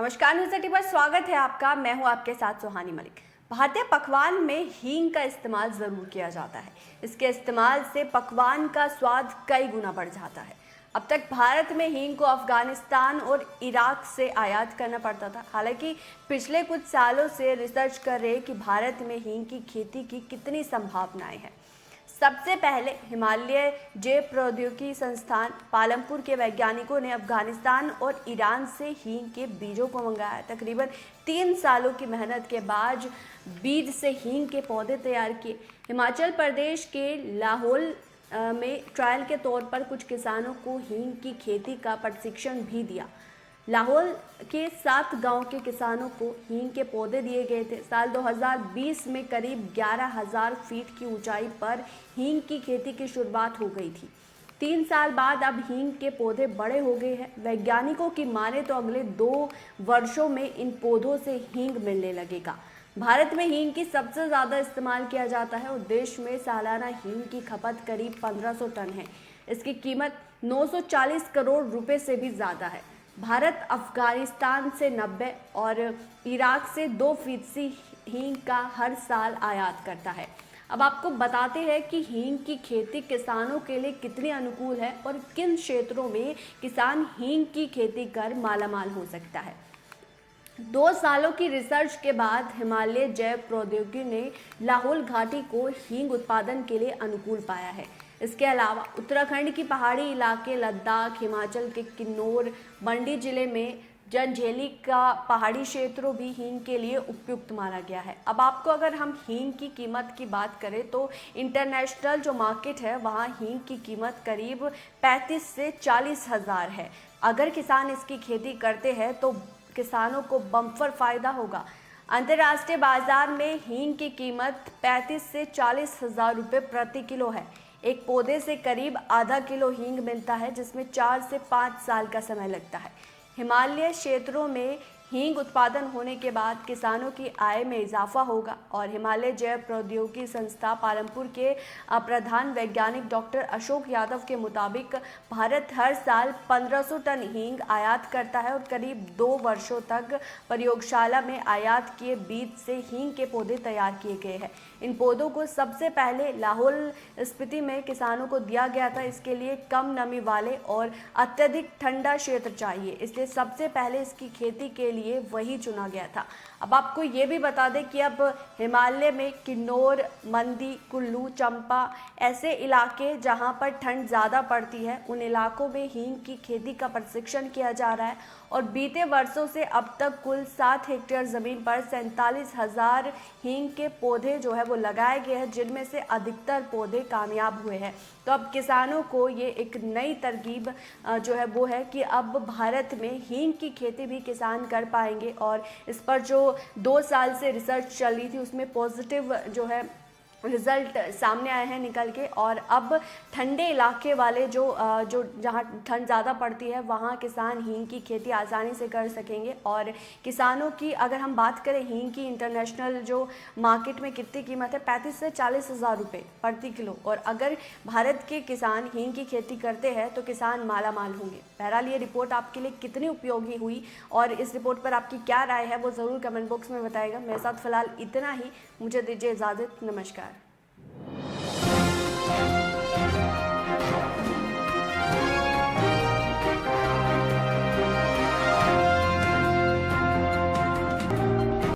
नमस्कार, न्यूज़ 80 पर स्वागत है आपका। मैं हूं आपके साथ सुहानी मलिक। भारतीय पकवान में हींग का इस्तेमाल ज़रूर किया जाता है। इसके इस्तेमाल से पकवान का स्वाद कई गुना बढ़ जाता है। अब तक भारत में हींग को अफगानिस्तान और इराक से आयात करना पड़ता था। हालांकि पिछले कुछ सालों से रिसर्च कर रहे कि भारत में हींग की खेती की कितनी संभावनाएं हैं। सबसे पहले हिमालय जैव प्रौद्योगिकी संस्थान पालमपुर के वैज्ञानिकों ने अफगानिस्तान और ईरान से हींग के बीजों को मंगाया। तकरीबन 3 सालों की मेहनत के बाद बीज से हींग के पौधे तैयार किए। हिमाचल प्रदेश के लाहौल में ट्रायल के तौर पर कुछ किसानों को हींग की खेती का प्रशिक्षण भी दिया। लाहौल के 7 गांव के किसानों को हींग के पौधे दिए गए थे। साल 2020 में करीब 11,000 फीट की ऊंचाई पर हींग की खेती की शुरुआत हो गई थी। 3 साल बाद अब हींग के पौधे बड़े हो गए हैं। वैज्ञानिकों की माने तो अगले 2 वर्षों में इन पौधों से हींग मिलने लगेगा। भारत में हींग की सबसे ज़्यादा इस्तेमाल किया जाता है और देश में सालाना हींग की खपत करीब 1500 टन है। इसकी कीमत 940 करोड़ रुपए से भी ज़्यादा है। भारत अफगानिस्तान से 90 और इराक से 2% हींग का हर साल आयात करता है। अब आपको बताते हैं कि हींग की खेती किसानों के लिए कितनी अनुकूल है और किन क्षेत्रों में किसान हींग की खेती कर मालामाल हो सकता है। 2 सालों की रिसर्च के बाद हिमालय जैव प्रौद्योगिकी ने लाहौल घाटी को हींग उत्पादन के लिए अनुकूल पाया है। इसके अलावा उत्तराखंड की पहाड़ी इलाके, लद्दाख, हिमाचल के किन्नौर, मंडी जिले में जंजैली का पहाड़ी क्षेत्रों भी हींग के लिए उपयुक्त माना गया है। अब आपको अगर हम हींग की कीमत की बात करें तो इंटरनेशनल जो मार्केट है वहाँ हींग की कीमत करीब 35 से 40 हज़ार है। अगर किसान इसकी खेती करते हैं तो किसानों को बम्पर फायदा होगा। अंतर्राष्ट्रीय बाजार में हींग की कीमत 35 से 40 हज़ार रुपये प्रति किलो है। एक पौधे से करीब आधा किलो हींग मिलता है, जिसमें 4 से 5 साल का समय लगता है। हिमालय क्षेत्रों में हींग उत्पादन होने के बाद किसानों की आय में इजाफा होगा और हिमालय जैव प्रौद्योगिकी संस्था पालमपुर के प्रधान वैज्ञानिक डॉक्टर अशोक यादव के मुताबिक भारत हर साल 1500 टन हींग आयात करता है और करीब 2 वर्षों तक प्रयोगशाला में आयात किए बीज से हींग के पौधे तैयार किए गए हैं। इन पौधों को सबसे पहले लाहौल स्पीति में किसानों को दिया गया था। इसके लिए कम नमी वाले और अत्यधिक ठंडा क्षेत्र चाहिए, इसलिए सबसे पहले इसकी खेती के लिए वही चुना गया था। अब आपको ये भी बता दें कि अब हिमालय में किन्नौर, मंडी, कुल्लू, चंपा ऐसे इलाके जहां पर ठंड ज़्यादा पड़ती है, उन इलाकों में हींग की खेती का प्रशिक्षण किया जा रहा है और बीते वर्षों से अब तक कुल 7 हेक्टेयर ज़मीन पर 47,000 हींग के पौधे जो है वो लगाए गए हैं, जिनमें से अधिकतर पौधे कामयाब हुए हैं। तो अब किसानों को ये एक नई तरकीब जो है वो है कि अब भारत में हींग की खेती भी किसान कर पाएंगे और इस पर जो 2 साल से रिसर्च चल रही थी उसमें पॉजिटिव जो है रिजल्ट सामने आए हैं निकल के। और अब ठंडे इलाके वाले जो जहाँ ठंड ज़्यादा पड़ती है वहाँ किसान हींग की खेती आसानी से कर सकेंगे। और किसानों की अगर हम बात करें हींग की इंटरनेशनल जो मार्केट में कितनी कीमत है, 35 से 40 हज़ार रुपये प्रति किलो। और अगर भारत के किसान हींग की खेती करते हैं तो किसान माला माल होंगे। बहरहाल ये रिपोर्ट आपके लिए कितनी उपयोगी हुई और इस रिपोर्ट पर आपकी क्या राय है वो ज़रूर कमेंट बॉक्स में बताएगा। मेरे साथ फिलहाल इतना ही, मुझे दीजिए इजाज़त। नमस्कार।